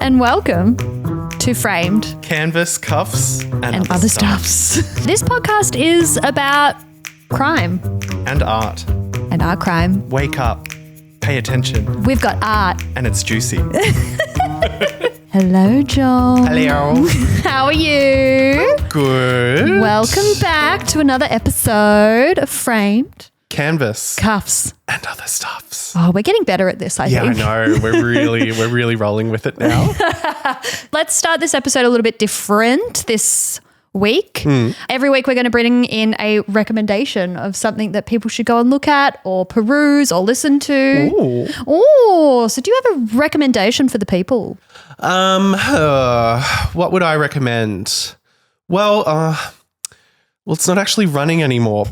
and welcome to Framed Canvas, Cuffs, and Other Stuffs. This podcast is about crime. And art. And our crime. Wake up. Pay attention. We've got art. And it's juicy. Hello, Joel. Hello. How are you? Good. Welcome back to another episode of Framed. Canvas. Cuffs. And Other Stuffs. Oh, we're getting better at this, I think. Yeah, I know. We're really rolling with it now. Let's start this episode a little bit different this week. Every week we're going to bring in a recommendation of something that people should go and look at or peruse or listen to. Ooh. So do you have a recommendation for the people? What would I recommend? Well, it's not actually running anymore.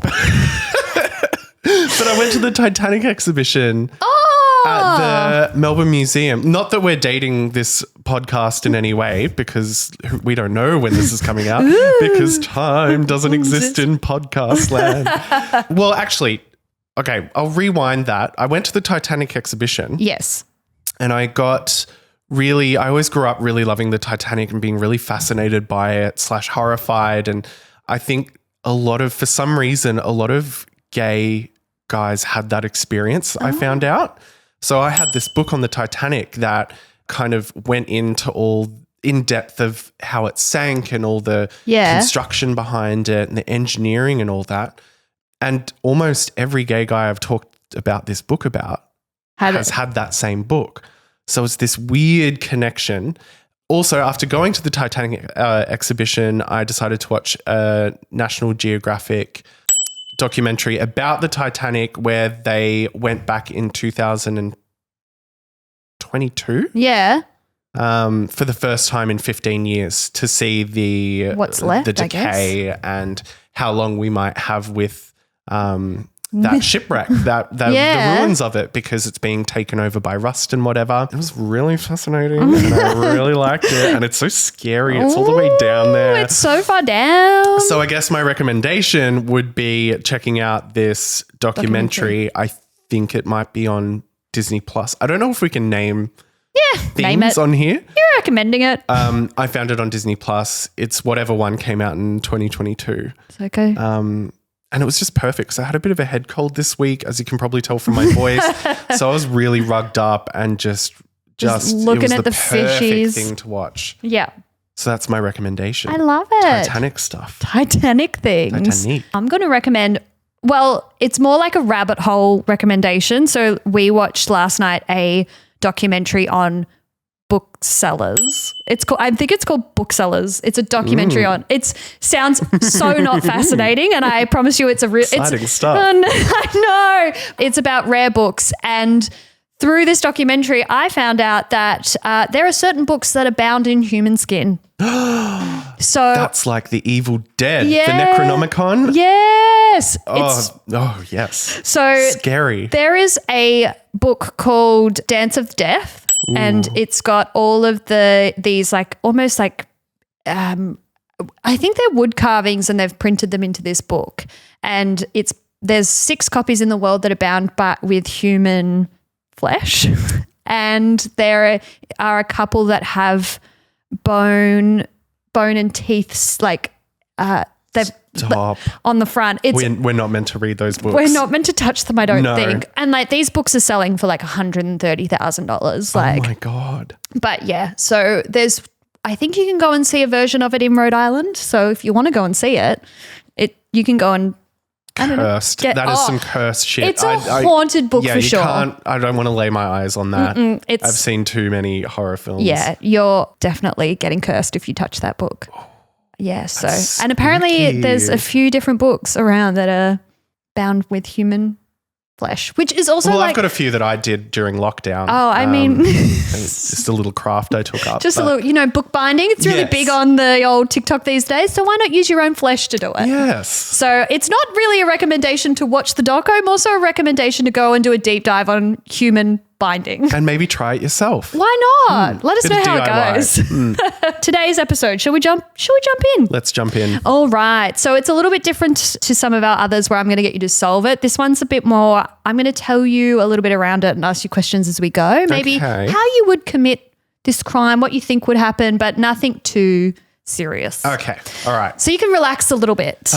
But I went to the Titanic exhibition at the Melbourne Museum. Not that we're dating this podcast in any way, because we don't know when this is coming out, because time doesn't exist in podcast land. Well, actually, okay, I'll rewind that. I went to the Titanic exhibition. Yes. And I always grew up really loving the Titanic and being really fascinated by it / horrified. And I think for some reason, a lot of gay guys had that experience, I found out. So I had this book on the Titanic that kind of went into all in depth of how it sank and all the construction behind it and the engineering and all that. And almost every gay guy I've talked about this book about has had that same book. So it's this weird connection. Also, after going to the Titanic exhibition, I decided to watch a National Geographic documentary about the Titanic where they went back in 2022. Yeah. For the first time in 15 years to see what's left, the decay and how long we might have with that shipwreck, the ruins of it, because it's being taken over by rust and whatever. It was really fascinating and I really liked it. And it's so scary. It's all the way down there. It's so far down. So I guess my recommendation would be checking out this documentary. I think it might be on Disney Plus. I don't know if we can name things on here. You're recommending it. I found it on Disney Plus. It's whatever one came out in 2022. It's okay. And it was just perfect because I had a bit of a head cold this week, as you can probably tell from my voice. So I was really rugged up and just looking at the fishies. Thing to watch. Yeah. So that's my recommendation. I love it. Titanic stuff. Titanic things. Titanic. I'm going to recommend, well, it's more like a rabbit hole recommendation. So we watched last night a documentary on booksellers. I think it's called Booksellers. It's a documentary on. It sounds so not fascinating, and I promise you, it's a real exciting stuff. I know. It's about rare books, and through this documentary, I found out that there are certain books that are bound in human skin. So that's like the Evil Dead, the Necronomicon. Yes. Oh, yes. So scary. There is a book called Dance of Death. Ooh. And it's got all of these like almost like I think they're wood carvings, and they've printed them into this book. And there's 6 copies in the world that are bound with human flesh, and there are a couple that have bone and teeth like Stop. On the front. We're not meant to read those books. We're not meant to touch them, I don't think. And like these books are selling for like $130,000. Like, oh my God. But yeah, so I think you can go and see a version of it in Rhode Island. So if you want to go and see it, you can go and cursed. That is some cursed shit. It's a haunted book for sure. I don't want to lay my eyes on that. I've seen too many horror films. Yeah, you're definitely getting cursed if you touch that book. Yeah, so and apparently there's a few different books around that are bound with human flesh, which is also I've got a few that I did during lockdown. Oh, I mean, it's just a little craft I took up. Just a little, book binding. It's really big on the old TikTok these days. So why not use your own flesh to do it? Yes. So it's not really a recommendation to watch the doco, also a recommendation to go and do a deep dive on human binding. And maybe try it yourself. Why not? Let us know how DIY. It goes. Today's episode, shall we jump in? Let's jump in. All right. So it's a little bit different to some of our others where I'm going to get you to solve it. This one's a bit more, I'm going to tell you a little bit around it and ask you questions as we go. Maybe how you would commit this crime, what you think would happen, but nothing too serious. Okay. All right. So you can relax a little bit.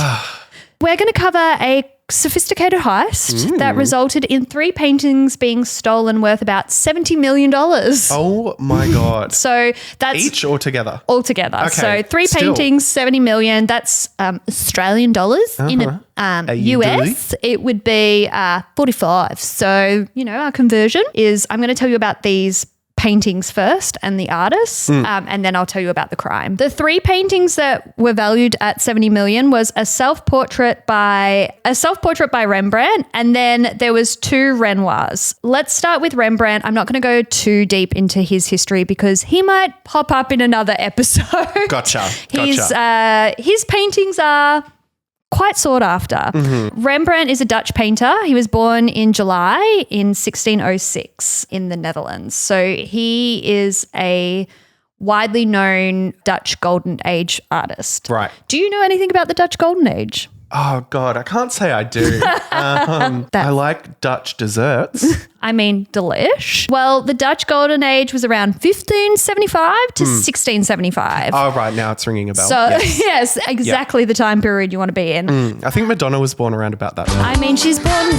We're going to cover a sophisticated heist that resulted in 3 paintings being stolen worth about $70 million. Oh my God. So that's each or together? All together. Okay, So 3 paintings, 70 million. That's Australian dollars. In US, it would be 45. So, our conversion is, I'm going to tell you about these paintings first and the artists, and then I'll tell you about the crime. The 3 paintings that were valued at 70 million was a self-portrait by Rembrandt, and then there was 2 Renoirs. Let's start with Rembrandt. I'm not going to go too deep into his history because he might pop up in another episode. Gotcha. His paintings are quite sought after. Rembrandt is a Dutch painter. He was born in July in 1606 in the Netherlands. So he is a widely known Dutch Golden Age artist. Right. Do you know anything about the Dutch Golden Age? Oh, God, I can't say I do. I like Dutch desserts. I mean, delish. Well, the Dutch Golden Age was around 1575 to 1675. Oh, right, now it's ringing a bell. So, yes, exactly the time period you want to be in. I think Madonna was born around about that time. I mean, she's born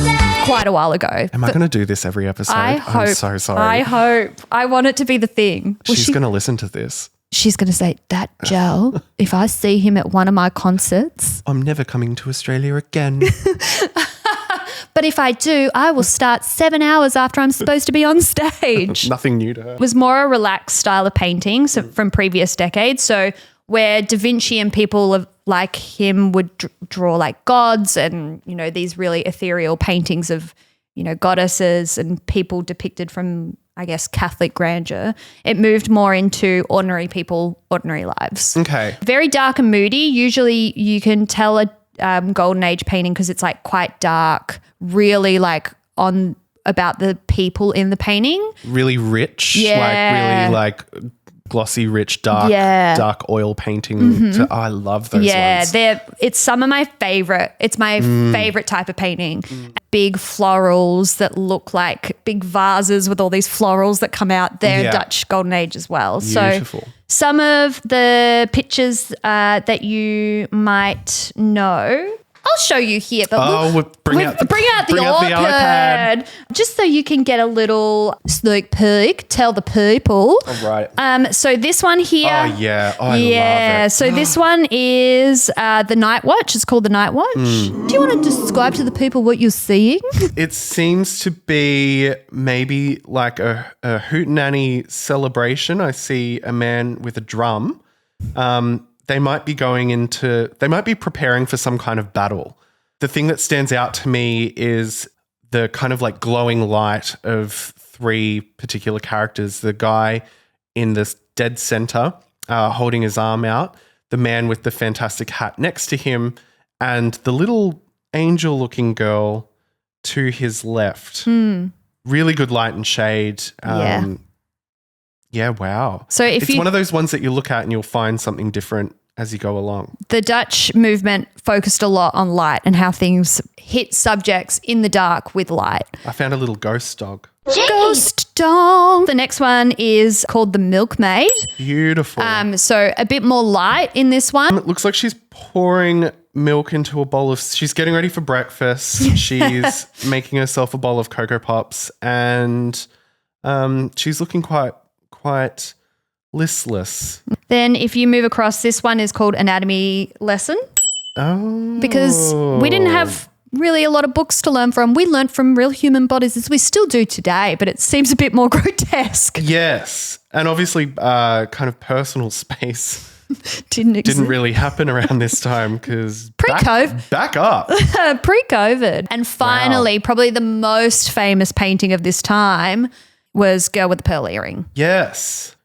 quite a while ago. Am I going to do this every episode? I'm so sorry. I hope. I want it to be the thing. She's going to listen to this. She's going to say, that Joel, if I see him at one of my concerts. I'm never coming to Australia again. But if I do, I will start 7 hours after I'm supposed to be on stage. Nothing new to her. It was more a relaxed style of painting from previous decades. So where Da Vinci and people like him would draw like gods and, these really ethereal paintings of, goddesses and people depicted from, I guess, Catholic grandeur. It moved more into ordinary people, ordinary lives. Okay. Very dark and moody. Usually you can tell a Golden Age painting because it's like quite dark, really like on about the people in the painting. Really rich. Yeah. Like really like glossy, rich, dark oil painting. I love those ones. It's some of my favorite. It's my favorite type of painting. Big florals that look like big vases with all these florals that come out. They're Dutch Golden Age as well. Beautiful. So some of the pictures that you might know, I'll show you here. But bring out the iPad. Just so you can get a little sneak peek, tell the people. All right. So this one here. Oh, yeah. I love it. So this one is the Night Watch. It's called the Night Watch. Do you want to describe to the people what you're seeing? It seems to be maybe like a hootenanny celebration. I see a man with a drum. They might be preparing for some kind of battle. The thing that stands out to me is the kind of like glowing light of 3 particular characters. The guy in the dead center holding his arm out, the man with the fantastic hat next to him, and the little angel-looking girl to his left. Really good light and shade. Yeah, wow. So it's one of those ones that you look at and you'll find something different as you go along. The Dutch movement focused a lot on light and how things hit subjects in the dark with light. I found a little ghost dog. Ghost dog. The next one is called the Milkmaid. Beautiful. So a bit more light in this one. It looks like she's pouring milk into a bowl of... She's getting ready for breakfast. She's making herself a bowl of Cocoa Pops and she's looking quite listless. Then if you move across, this one is called Anatomy Lesson. Oh. Because we didn't have really a lot of books to learn from. We learned from real human bodies, as we still do today, but it seems a bit more grotesque. Yes. And obviously kind of personal space didn't really happen around this time because pre-COVID. Back up. Pre-COVID. And finally, probably the most famous painting of this time was Girl with the Pearl Earring. Yes.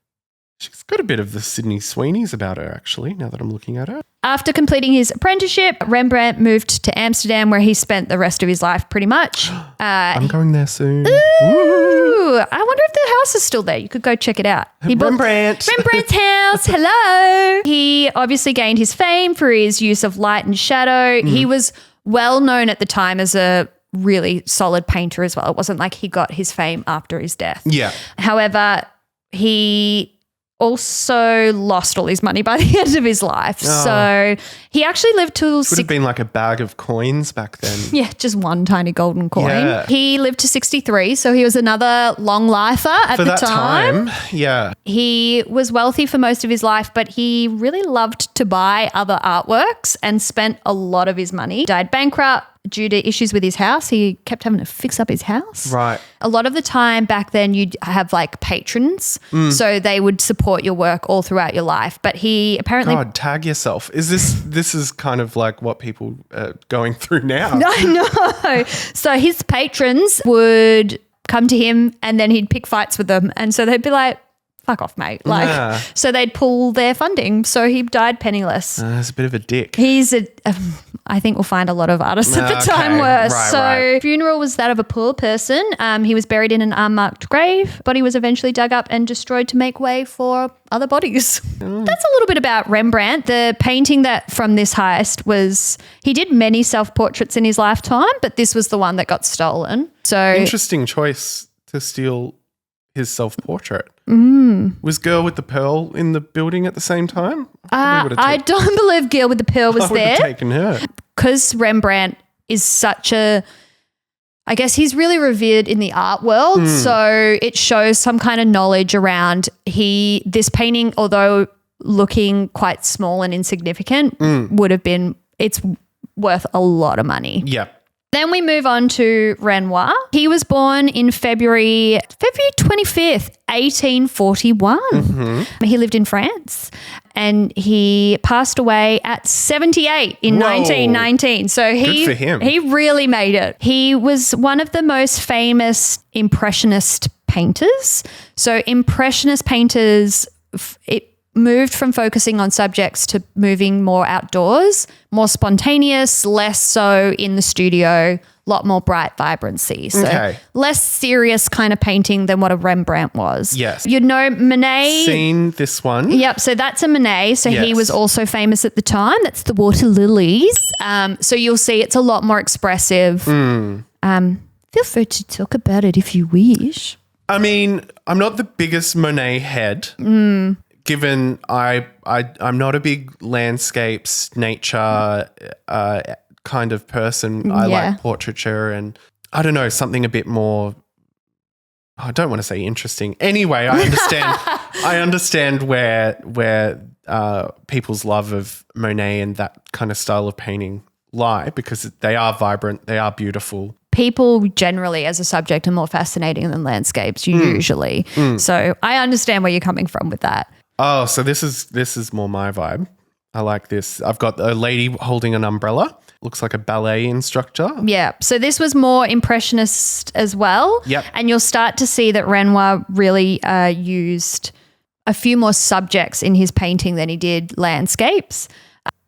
She's got a bit of the Sydney Sweeneys about her, actually, now that I'm looking at her. After completing his apprenticeship, Rembrandt moved to Amsterdam, where he spent the rest of his life pretty much. I'm going there soon. Ooh, I wonder if the house is still there. You could go check it out. Rembrandt's house. Hello. He obviously gained his fame for his use of light and shadow. He was well known at the time as a really solid painter as well. It wasn't like he got his fame after his death. Yeah. However, he also lost all his money by the end of his life. Oh. So he actually lived till Would have been like a bag of coins back then. Yeah, just one tiny golden coin. Yeah. He lived to 63, so he was another long lifer at For the that time, yeah. He was wealthy for most of his life, but he really loved to buy other artworks and spent a lot of his money. He died bankrupt due to issues with his house. He kept having to fix up his house. Right. A lot of the time back then you'd have like patrons, so they would support your work all throughout your life. But he apparently... God, tag yourself. This is kind of like what people are going through now. I know. So his patrons would come to him and then he'd pick fights with them. And so they'd be like, fuck off, mate. Yeah. So they'd pull their funding. So he died penniless. He's a bit of a dick. He's I think we'll find a lot of artists at the time were. Right, so right. funeral was that of a poor person. He was buried in an unmarked grave. Body was eventually dug up and destroyed to make way for other bodies. That's a little bit about Rembrandt. The painting that from this heist was, he did many self-portraits in his lifetime, but this was the one that got stolen. So Interesting choice to steal his self-portrait. Was Girl with the Pearl in the building at the same time? I don't believe Girl with the Pearl was I would there. have taken her. Because Rembrandt is such a, I guess he's really revered in the art world. So it shows some kind of knowledge around this painting, although looking quite small and insignificant, would have been, it's worth a lot of money. Yeah. Then we move on to Renoir. He was born in February 25th, 1841. He lived in France and he passed away at 78 in 1919. So Good for him. He really made it. He was one of the most famous Impressionist painters. So Impressionist painters, it moved from focusing on subjects to moving more outdoors, more spontaneous, less so in the studio, a lot more bright vibrancy. So less serious kind of painting than what a Rembrandt was. Yes. You know, Monet. Seen this one. Yep. So that's a Monet. So he Yes. was also famous at the time. That's the Water Lilies. So you'll see it's a lot more expressive. Feel free to talk about it if you wish. I mean, I'm not the biggest Monet head. Given I'm not a big landscapes, nature kind of person. I like portraiture and I don't know, something a bit more, I don't want to say interesting. Anyway, I understand I understand where people's love of Monet and that kind of style of painting lie, because they are vibrant, they are beautiful. People generally as a subject are more fascinating than landscapes usually. So I understand where you're coming from with that. Oh, so this is more my vibe. I like this. I've got a lady holding an umbrella. Looks like a ballet instructor. Yeah. So this was more Impressionist as well. Yep. And you'll start to see that Renoir really used a few more subjects in his painting than he did landscapes.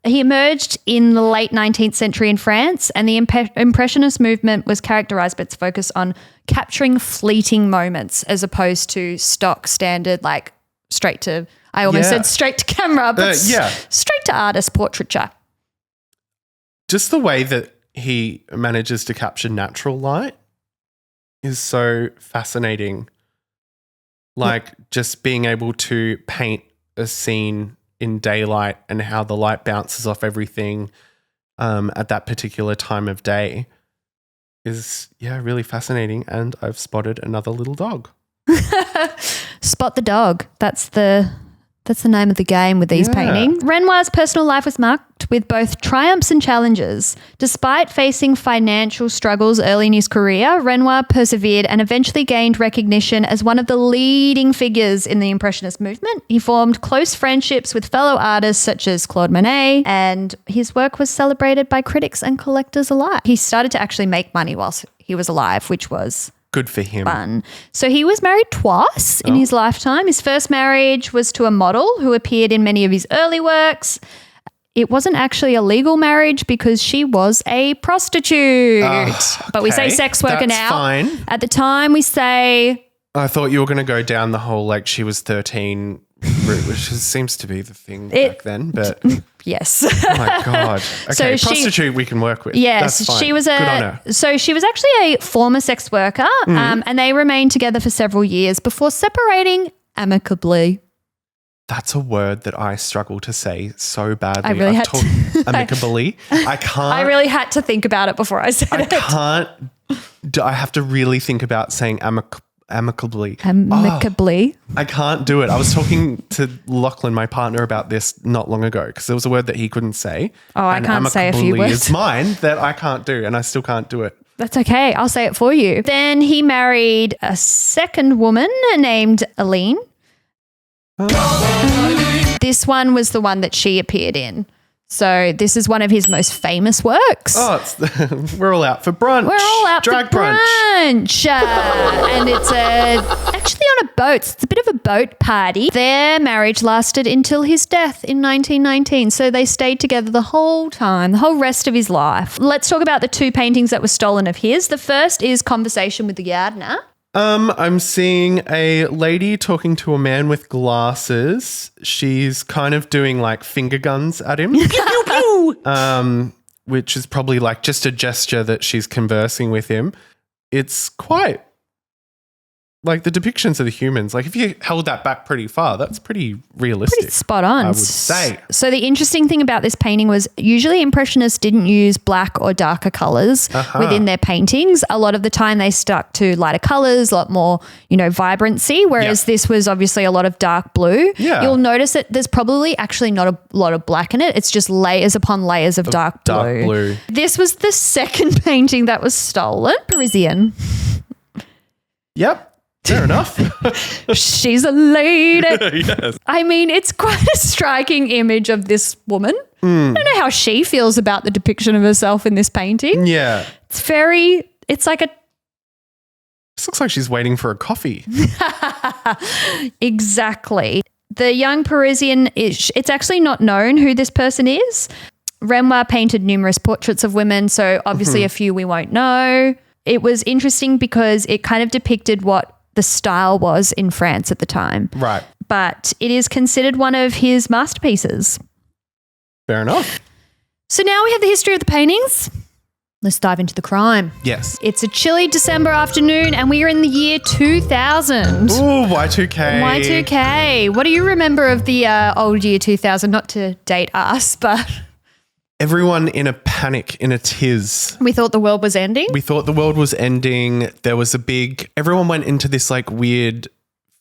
He emerged in the late 19th century in France, and the Impressionist movement was characterized by its focus on capturing fleeting moments as opposed to stock standard, like straight to, I almost said straight to camera, but straight to artist portraiture. Just the way that he manages to capture natural light is so fascinating. Like just being able to paint a scene in daylight and how the light bounces off everything at that particular time of day is, really fascinating. And I've spotted another little dog. Spot the dog. That's the name of the game with these paintings. Renoir's personal life was marked with both triumphs and challenges. Despite facing financial struggles early in his career, Renoir persevered and eventually gained recognition as one of the leading figures in the Impressionist movement. He formed close friendships with fellow artists such as Claude Monet, and his work was celebrated by critics and collectors alike. He started to actually make money whilst he was alive, which was good for him. Fun. So he was married twice in his lifetime. His first marriage was to a model who appeared in many of his early works. It wasn't actually a legal marriage because she was a prostitute. But we say sex worker now. Fine. At the time we say... I thought you were going to go down the whole like she was 13 route, which seems to be the thing back then. But yes. Oh my God. Okay, so prostitute we can work with. Yes, that's fine. she was Good on her. So she was actually a former sex worker, and they remained together for several years before separating amicably. That's a word that I struggle to say so badly. I really had amicably. I can't. I really had to think about it before I said it. I have to really think about saying amicably. Amicably. I can't do it. I was talking to Lachlan, my partner, about this not long ago because there was a word that he couldn't say. Oh, I can't say a few words. It's mine that I can't do, and I still can't do it. That's okay. I'll say it for you. Then he married a second woman named Aline. This one was the one that she appeared in. So this is one of his most famous works. Oh, we're all out for brunch. We're all out Drag for brunch. And it's actually on a boat. It's a bit of a boat party. Their marriage lasted until his death in 1919. So they stayed together the whole time, the whole rest of his life. Let's talk about the two paintings that were stolen of his. The first is Conversation with the Gardener. I'm seeing a lady talking to a man with glasses. She's kind of doing like finger guns at him. Pew, pew, pew. Which is probably like just a gesture that she's conversing with him. It's quite like the depictions of the humans. Like if you held that back pretty far, that's pretty realistic. Pretty spot on. I would say. So the interesting thing about this painting was usually Impressionists didn't use black or darker colours within their paintings. A lot of the time they stuck to lighter colours, a lot more, vibrancy, whereas this was obviously a lot of dark blue. Yeah. You'll notice that there's probably actually not a lot of black in it. It's just layers upon layers of dark blue. This was the second painting that was stolen. Parisian. Yep. Fair enough. She's a lady. Yes. I mean, it's quite a striking image of this woman. I don't know how she feels about the depiction of herself in this painting. Yeah. It's like a... This looks like she's waiting for a coffee. Exactly. The young Parisian, it's actually not known who this person is. Renoir painted numerous portraits of women, so obviously a few we won't know. It was interesting because it kind of depicted what the style was in France at the time. Right. But it is considered one of his masterpieces. Fair enough. So now we have the history of the paintings. Let's dive into the crime. Yes. It's a chilly December afternoon and we are in the year 2000. Ooh, Y2K. Y2K. What do you remember of the old year 2000? Not to date us, but... Everyone in a panic, in a tiz. We thought the world was ending. We thought the world was ending. There was everyone went into this like weird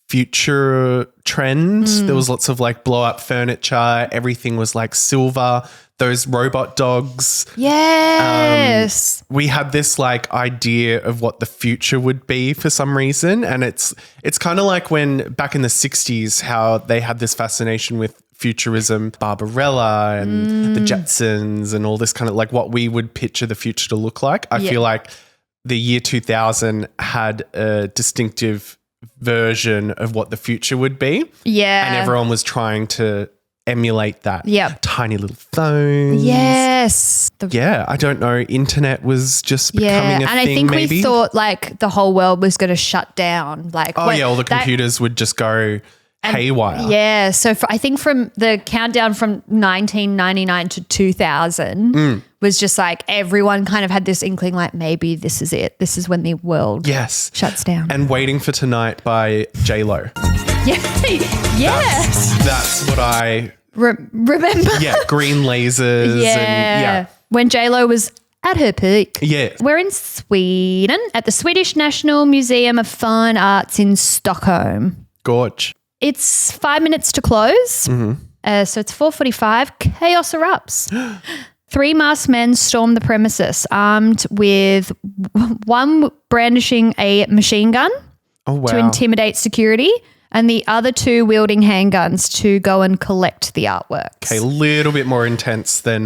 future trend. There was lots of like blow up furniture. Everything was like silver. Those robot dogs. Yes. We had this like idea of what the future would be for some reason. And it's kind of like when back in the 60s, how they had this fascination with futurism, Barbarella and the Jetsons and all this kind of like what we would picture the future to look like. I feel like the year 2000 had a distinctive version of what the future would be. Yeah. And everyone was trying to emulate that. Yep. Tiny little phones. Yes. I don't know. Internet was just becoming a thing, and I think maybe. we thought like the whole world was going to shut down. Like, all the computers would just go haywire. Yeah. So I think from the countdown from 1999 to 2000 was just like everyone kind of had this inkling like maybe this is it. This is when the world shuts down. And Waiting for Tonight by J-Lo. Yes. That's what I remember. Yeah. Green lasers. And when J-Lo was at her peak. Yeah. We're in Sweden at the Swedish National Museum of Fine Arts in Stockholm. Gorge. It's 5 minutes to close. So it's 4:45. Chaos erupts. 3 masked men storm the premises armed with one brandishing a machine gun to intimidate security and the other 2 wielding handguns to go and collect the artworks. Okay, a little bit more intense than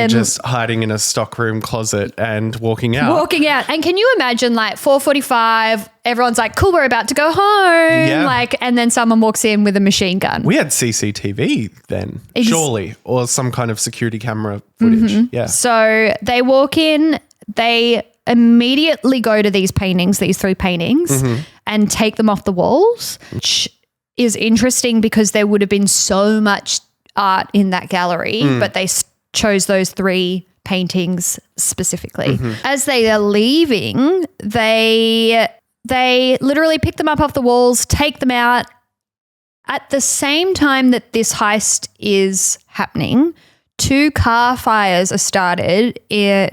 just hiding in a stockroom closet and walking out. And can you imagine like 4:45, everyone's like, cool, we're about to go home. Yeah. And then someone walks in with a machine gun. We had CCTV then, surely, or some kind of security camera footage. Yeah. So they walk in, they immediately go to these paintings, these 3 paintings, and take them off the walls, which is interesting because there would have been so much art in that gallery, but they chose those 3 paintings specifically. As they are leaving, they literally pick them up off the walls, take them out, At the same time that this heist is happening, 2 car fires are started in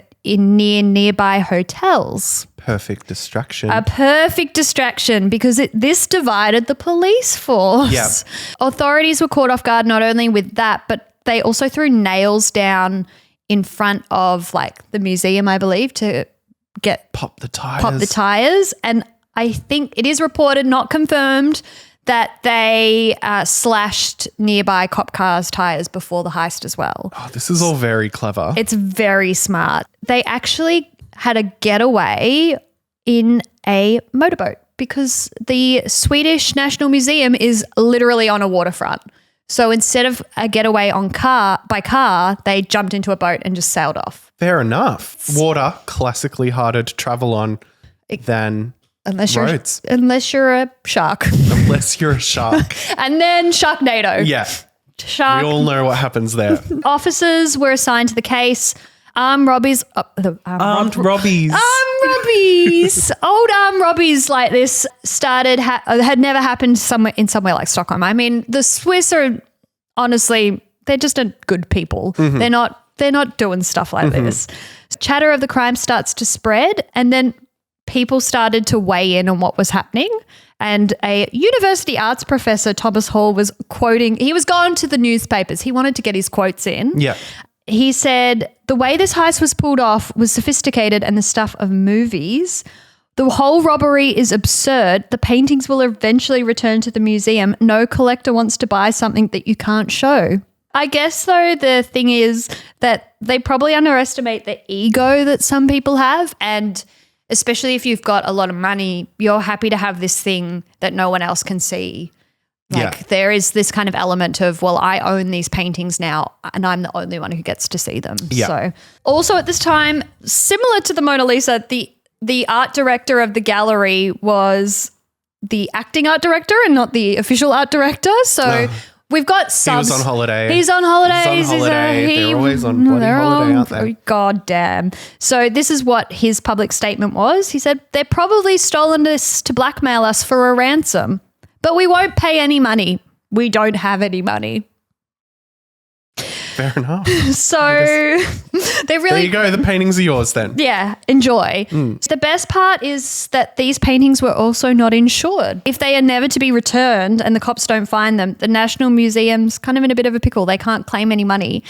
nearby hotels. Perfect distraction. A perfect distraction because this divided the police force. Yeah. Authorities were caught off guard not only with that, but they also threw nails down in front of like the museum, I believe, to Pop the tires. And I think it is reported, not confirmed, that they slashed nearby cop cars' tires before the heist as well. Oh, this is all very clever. It's very smart. They actually had a getaway in a motorboat because the Swedish National Museum is literally on a waterfront. So instead of a getaway by car, they jumped into a boat and just sailed off. Fair enough. Water, classically harder to travel on than roads. Unless you're a shark. Unless you're a shark. And then Sharknado. Yeah. Shark. We all know what happens there. Officers were assigned to the case. Armed robbies. Robbies. Armed robbies. Old armed robbies like this had never happened somewhere like Stockholm. I mean, the Swiss are honestly, they're just a good people. Mm-hmm. They're not doing stuff like this. Chatter of the crime starts to spread, and then people started to weigh in on what was happening. And a university arts professor, Thomas Hall, was quoting. He was going to the newspapers. He wanted to get his quotes in. Yeah. He said, the way this heist was pulled off was sophisticated and the stuff of movies. The whole robbery is absurd. The paintings will eventually return to the museum. No collector wants to buy something that you can't show. I guess, though, the thing is that they probably underestimate the ego that some people have. And especially if you've got a lot of money, you're happy to have this thing that no one else can see. There is this kind of element of, well, I own these paintings now and I'm the only one who gets to see them. Yeah. So also at this time, similar to the Mona Lisa, the art director of the gallery was the acting art director and not the official art director. So we've got subs. He was on holiday. He's on holidays. They're always on bloody holiday, aren't they? God damn. So this is what his public statement was. He said, they're probably stolen this to blackmail us for a ransom. But we won't pay any money. We don't have any money. Fair enough. So they really... There you go. The paintings are yours then. Yeah, enjoy. The best part is that these paintings were also not insured. If they are never to be returned and the cops don't find them, the National Museum's kind of in a bit of a pickle. They can't claim any money.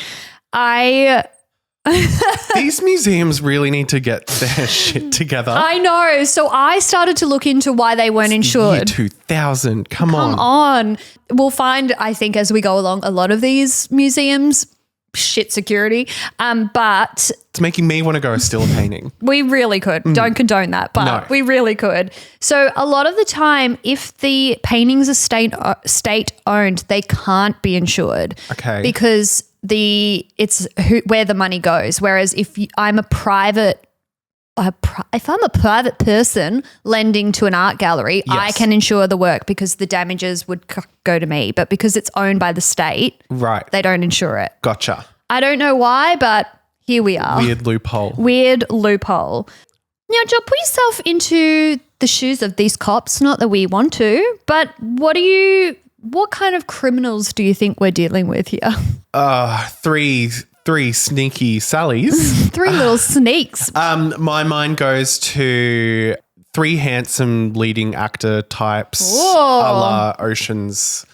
These museums really need to get their shit together. I know. So I started to look into why they weren't insured. Year 2000. Come on. We'll find, I think, as we go along, a lot of these museums, shit security. But it's making me want to go steal a painting. We really could. Don't condone that, but we really could. So a lot of the time, if the paintings are state owned, they can't be insured. Okay. Because it's where the money goes. Whereas if I'm a private person lending to an art gallery, yes, I can insure the work because the damages would go to me. But because it's owned by the state, right, they don't insure it. Gotcha. I don't know why, but here we are. Weird loophole. Now, Joel, put yourself into the shoes of these cops. Not that we want to, but what kind of criminals do you think we're dealing with here? Three sneaky Sallys. Three little sneaks. My mind goes to 3 handsome leading actor types, Whoa. a la Oceans,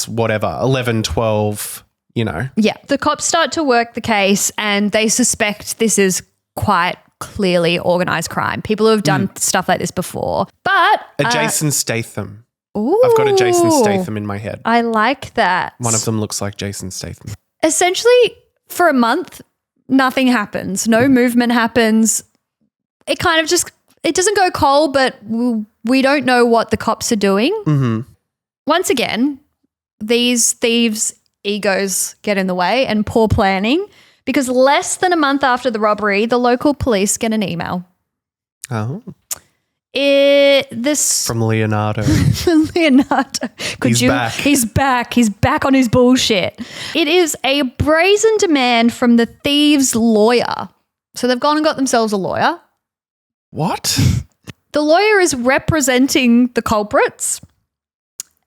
whatever, 11, 12, you know. Yeah. The cops start to work the case and they suspect this is quite clearly organised crime. People who have done stuff like this before. But Jason Statham. Ooh, I've got a Jason Statham in my head. I like that. One of them looks like Jason Statham. Essentially, for a month, nothing happens. No movement happens. It kind of it doesn't go cold, but we don't know what the cops are doing. Mm-hmm. Once again, these thieves' egos get in the way and poor planning because less than a month after the robbery, the local police get an email. Oh. From Leonardo. Leonardo. He's back. He's back on his bullshit. It is a brazen demand from the thieves' lawyer. So they've gone and got themselves a lawyer. What? The lawyer is representing the culprits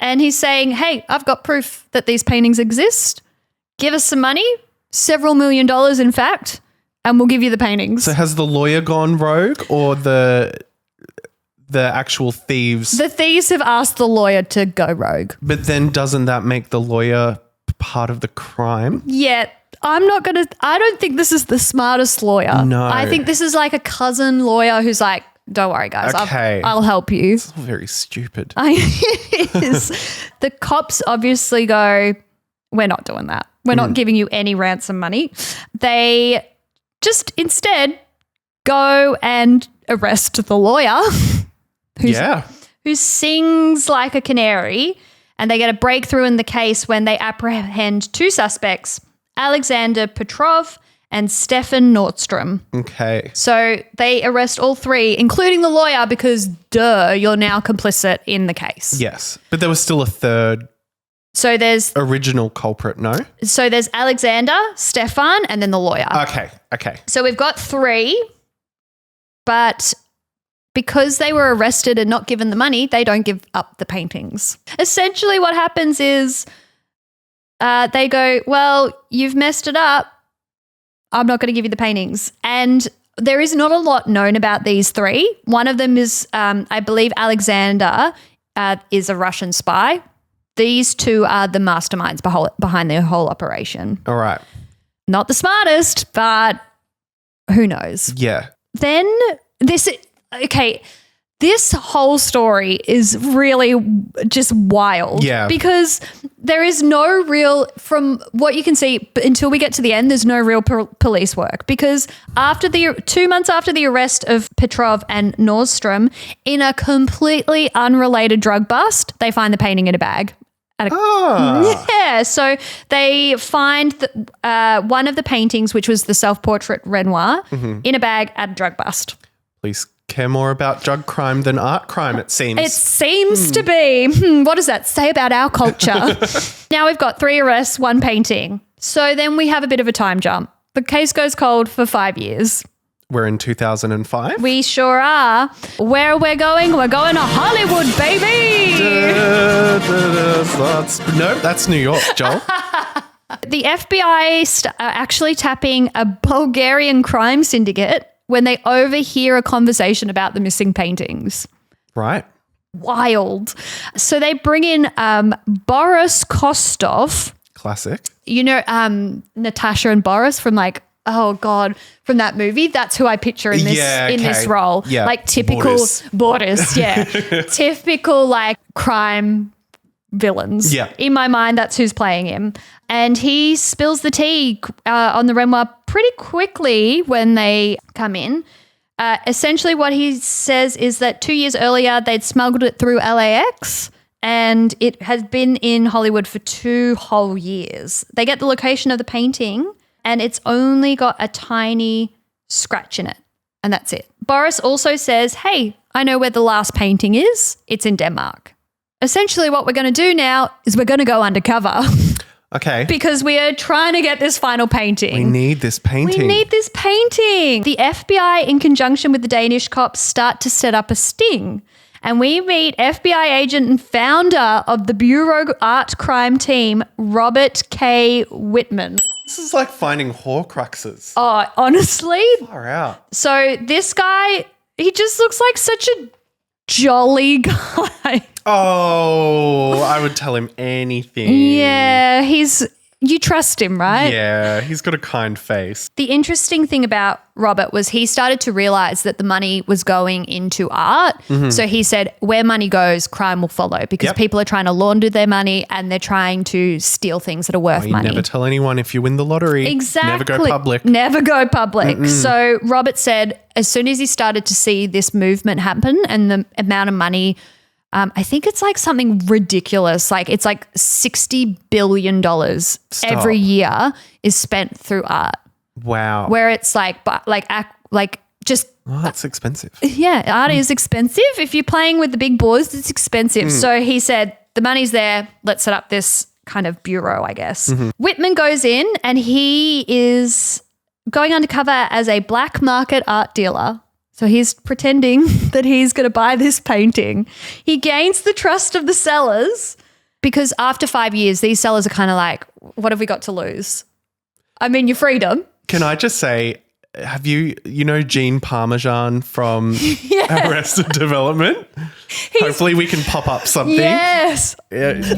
And he's saying, hey, I've got proof that these paintings exist. Give us some money, several $1 million, in fact, and we'll give you the paintings. So has the lawyer gone rogue or the actual thieves? The thieves have asked the lawyer to go rogue. But then doesn't that make the lawyer part of the crime? Yeah. I don't think this is the smartest lawyer. No. I think this is like a cousin lawyer who's like, don't worry, guys. Okay. I'll help you. It's all very stupid. It is. The cops obviously go, we're not doing that. We're not giving you any ransom money. They just instead go and arrest the lawyer who sings like a canary, and they get a breakthrough in the case when they apprehend 2 suspects, Alexander Petrov and Stefan Nordstrom. Okay. So they arrest all 3, including the lawyer, because you're now complicit in the case. Yes. But there was still a third So there's original culprit, no? So there's Alexander, Stefan, and then the lawyer. Okay. So we've got 3, but because they were arrested and not given the money, they don't give up the paintings. Essentially what happens is they go, well, you've messed it up. I'm not going to give you the paintings. And there is not a lot known about these 3. One of them is, I believe, Alexander is a Russian spy. These 2 are the masterminds behind their whole operation. All right. Not the smartest, but who knows? Yeah. Then this whole story is really just wild. Yeah. Because there is no real, from what you can see, until we get to the end, there's no real police work. Because after 2 months after the arrest of Petrov and Nordstrom, in a completely unrelated drug bust, they find the painting in a bag. Yeah, so they find one of the paintings, which was the self-portrait Renoir, in a bag at a drug bust. Police care more about drug crime than art crime, it seems. It seems to be. What does that say about our culture? Now we've got 3 arrests, 1 painting. So then we have a bit of a time jump. The case goes cold for 5 years. We're in 2005? We sure are. Where we're going to Hollywood, baby! No, that's New York, Joel. The FBI are actually tapping a Bulgarian crime syndicate when they overhear a conversation about the missing paintings. Right. Wild. So they bring in Boris Kostov. Classic. You know Natasha and Boris from from that movie. That's who I picture in this role. Yeah. Like typical Boris, yeah. Typical like crime villains. Yeah. In my mind, that's who's playing him. And he spills the tea on the Renoir pretty quickly when they come in. Essentially what he says is that 2 years earlier, they'd smuggled it through LAX and it has been in Hollywood for 2 whole years. They get the location of the painting and it's only got a tiny scratch in it. And that's it. Boris also says, hey, I know where the last painting is. It's in Denmark. Essentially what we're going to do now is we're going to go undercover. Okay. Because we are trying to get this final painting. We need this painting. The FBI, in conjunction with the Danish cops, start to set up a sting. And we meet FBI agent and founder of the Bureau art crime team, Robert K. Whitman. This is like finding Horcruxes. Oh, honestly? Far out. So this guy, he just looks like such a jolly guy. Oh, I would tell him anything. Yeah, you trust him, right? Yeah, he's got a kind face. The interesting thing about Robert was he started to realize that the money was going into art. Mm-hmm. So he said, where money goes, crime will follow because people are trying to launder their money and they're trying to steal things that are worth money. Never tell anyone if you win the lottery. Exactly. Never go public. Never go public. Mm-mm. So Robert said as soon as he started to see this movement happen and the amount of money, I think it's like something ridiculous. Like it's like $60 billion every year is spent through art. Wow. Where it's just. Oh, that's expensive. Yeah, art is expensive. If you're playing with the big boys, it's expensive. So he said, the money's there. Let's set up this kind of bureau, I guess. Mm-hmm. Whitman goes in and he is going undercover as a black market art dealer. So he's pretending that he's going to buy this painting. He gains the trust of the sellers because after 5 years, these sellers are kind of like, what have we got to lose? I mean, your freedom. Can I just say, have you know Gene Parmesan from Arrested Development? Hopefully we can pop up something. Yes. It's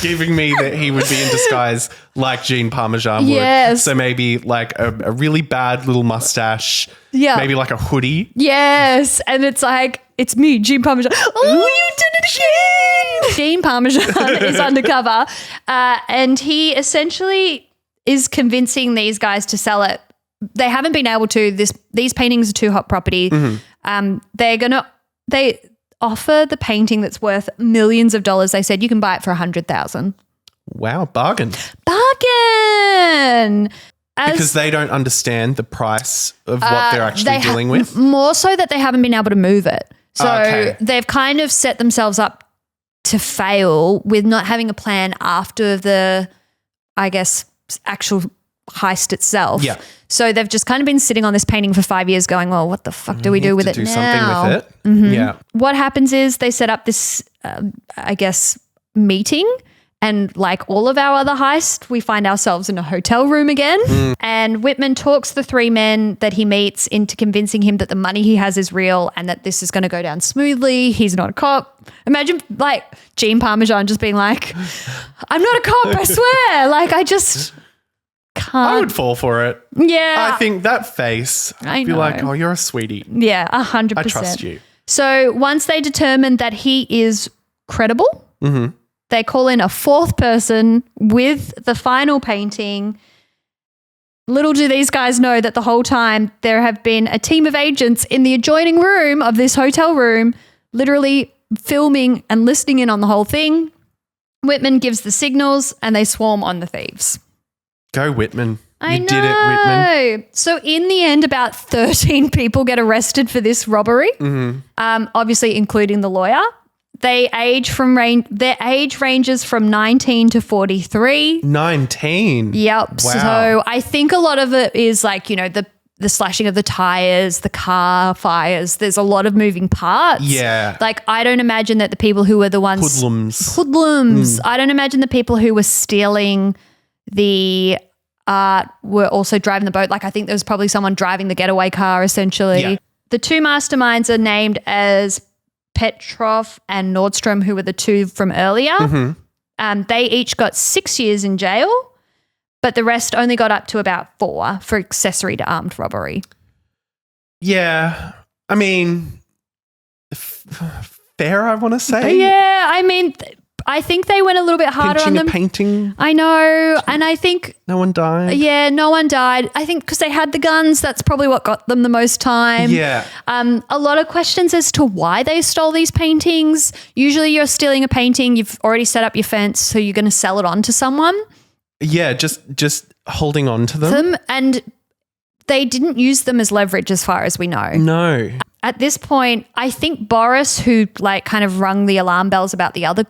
giving me that he would be in disguise like Gene Parmesan would. Yes. So maybe like a really bad little mustache. Yeah. Maybe like a hoodie. Yes. And it's like, it's me, Gene Parmesan. Oh, you did it again. Gene Parmesan is undercover. And he essentially is convincing these guys to sell it. They haven't been able to. These paintings are too hot property. Mm-hmm. They offer the painting that's worth millions of dollars. They said you can buy it for $100,000. Wow, bargain. Bargain. Because they don't understand the price of what they're actually dealing with. More so that they haven't been able to move it. So they've kind of set themselves up to fail with not having a plan after the, I guess, actual heist itself. Yeah. So they've just kind of been sitting on this painting for 5 years going, well, what the fuck do we do with it do now? Something with it. Mm-hmm. Yeah. What happens is they set up this, meeting, and like all of our other heists, we find ourselves in a hotel room again. And Whitman talks the three men that he meets into convincing him that the money he has is real and that this is going to go down smoothly. He's not a cop. Imagine like Gene Parmesan just being like, I'm not a cop, I swear. Like I just can't. I would fall for it. Yeah. I think that face, I'd be like, oh, you're a sweetie. Yeah, 100%. I trust you. So once they determine that he is credible, they call in a fourth person with the final painting. Little do these guys know that the whole time there have been a team of agents in the adjoining room of this hotel room, literally filming and listening in on the whole thing. Whitman gives the signals and they swarm on the thieves. Go Whitman. I know. Did it, Whitman. So in the end, about 13 people get arrested for this robbery, obviously including the lawyer. Their age ranges from 19 to 43. 19? Yep. Wow. So I think a lot of it is like, you know, the slashing of the tires, the car fires. There's a lot of moving parts. Yeah. Like I don't imagine that the people who were the ones... Hoodlums. I don't imagine the people who were stealing the art were also driving the boat. Like I think there was probably someone driving the getaway car essentially. Yeah. The two masterminds are named as Petrov and Nordstrom, who were the two from earlier. They each got 6 years in jail, but the rest only got up to about 4 for accessory to armed robbery. Yeah. I mean, fair, I want to say. Yeah. I mean, I think they went a little bit harder on them. Painting. I know. And I think... No one died. Yeah, no one died. I think because they had the guns, that's probably what got them the most time. Yeah. A lot of questions as to why they stole these paintings. Usually you're stealing a painting, you've already set up your fence, so you're going to sell it on to someone. Yeah, just holding on to them. And they didn't use them as leverage as far as we know. No. At this point, I think Boris, who like kind of rung the alarm bells about the other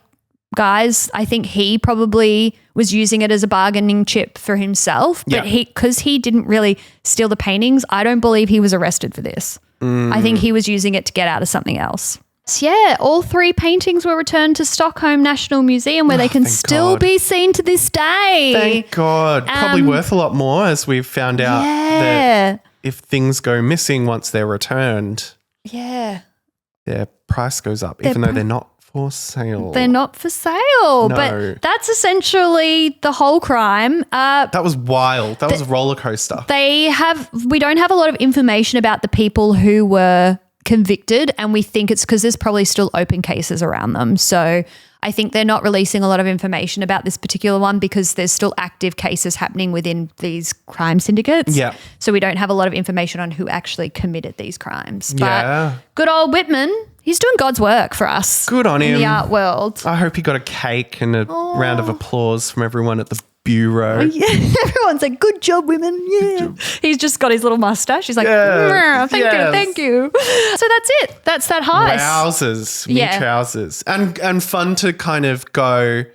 guys, I think he probably was using it as a bargaining chip for himself, but because he didn't really steal the paintings, I don't believe he was arrested for this. I think he was using it to get out of something else. So yeah, all 3 paintings were returned to Stockholm National Museum where they can still be seen to this day. Thank God. Probably worth a lot more, as we've found out that if things go missing once they're returned, their price goes up, even though they're not for sale. They're not for sale. No. But that's essentially the whole crime. That was wild. That was a roller coaster. We don't have a lot of information about the people who were convicted, and we think it's because there's probably still open cases around them. So I think they're not releasing a lot of information about this particular one because there's still active cases happening within these crime syndicates. Yeah. So we don't have a lot of information on who actually committed these crimes. Yeah. But good old Whitman, he's doing God's work for us. Good on him. In the art world. I hope he got a cake and a round of applause from everyone at the bureau. Yeah. Everyone's like, good job, women. Yeah. He's just got his little mustache. He's like, thank you. So that's it. That's that heist. Trousers. Trousers. And fun to kind of go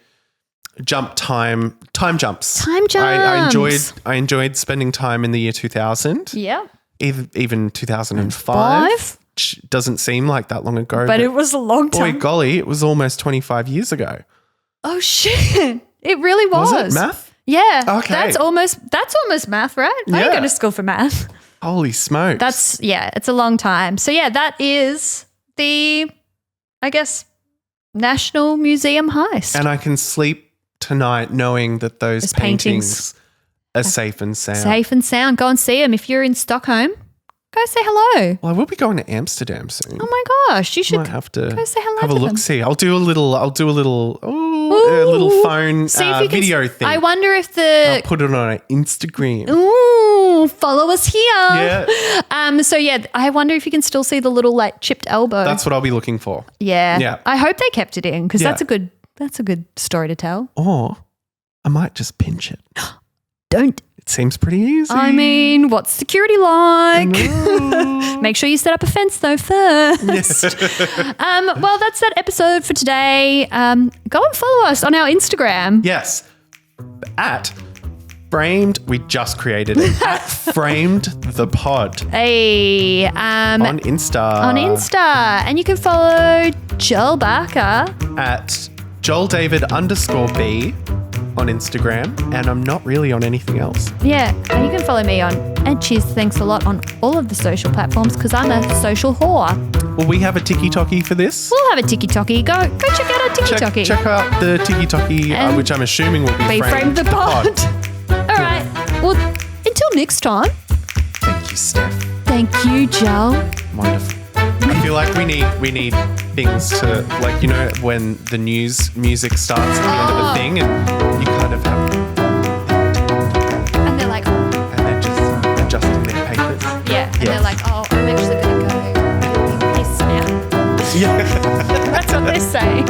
time jumps. I enjoyed spending time in the year 2000. Yeah. Even 2005. which doesn't seem like that long ago. But it was a long time. Boy, golly, it was almost 25 years ago. Oh, shit. It really was. Was it math? Yeah. Okay. That's almost math, right? I didn't go to school for math. Holy smokes. It's a long time. So, yeah, that is the, I guess, National Museum heist. And I can sleep tonight knowing that those paintings are safe and sound. Safe and sound. Go and see them. If you're in Stockholm, go say hello. Well, I will be going to Amsterdam soon. Oh my gosh, you should Might have to go say hello. have a to look. them. See, I'll do a little phone See if you can video thing. I wonder if I'll put it on Instagram. Ooh, follow us here. Yeah. So yeah, I wonder if you can still see the little like chipped elbow. That's what I'll be looking for. Yeah. Yeah. I hope they kept it in because Yeah. that's a good story to tell. Or I might just pinch it. Don't. It seems pretty easy. I mean, what's security like? No. Make sure you set up a fence though first. Well, that's that episode for today. Go and follow us on our Instagram. Yes. At Framed, we just created it. At Framed the Pod. Hey, On Insta. on Insta. And you can follow Joel Barker. At JoelDavid_B on Instagram. And I'm not really on anything else. Yeah, and you can follow me on and cheers, thanks a lot on all of the social platforms because I'm a social whore. Will we have a tiki-toki for this? We'll have a tiki-toki. Go check out our tiki-toki. Check out the tiki-toki, And which I'm assuming will be Framed the Pod. All right. Well, until next time. Thank you, Steph. Thank you, Joel. Wonderful. I feel like we need things to, like, you know, when the news music starts at the end of a thing and you kind of have, And they're like, and they're just adjusting their papers. yeah. And they're like, oh, I'm actually going to go piss now. Yeah. That's what they're saying.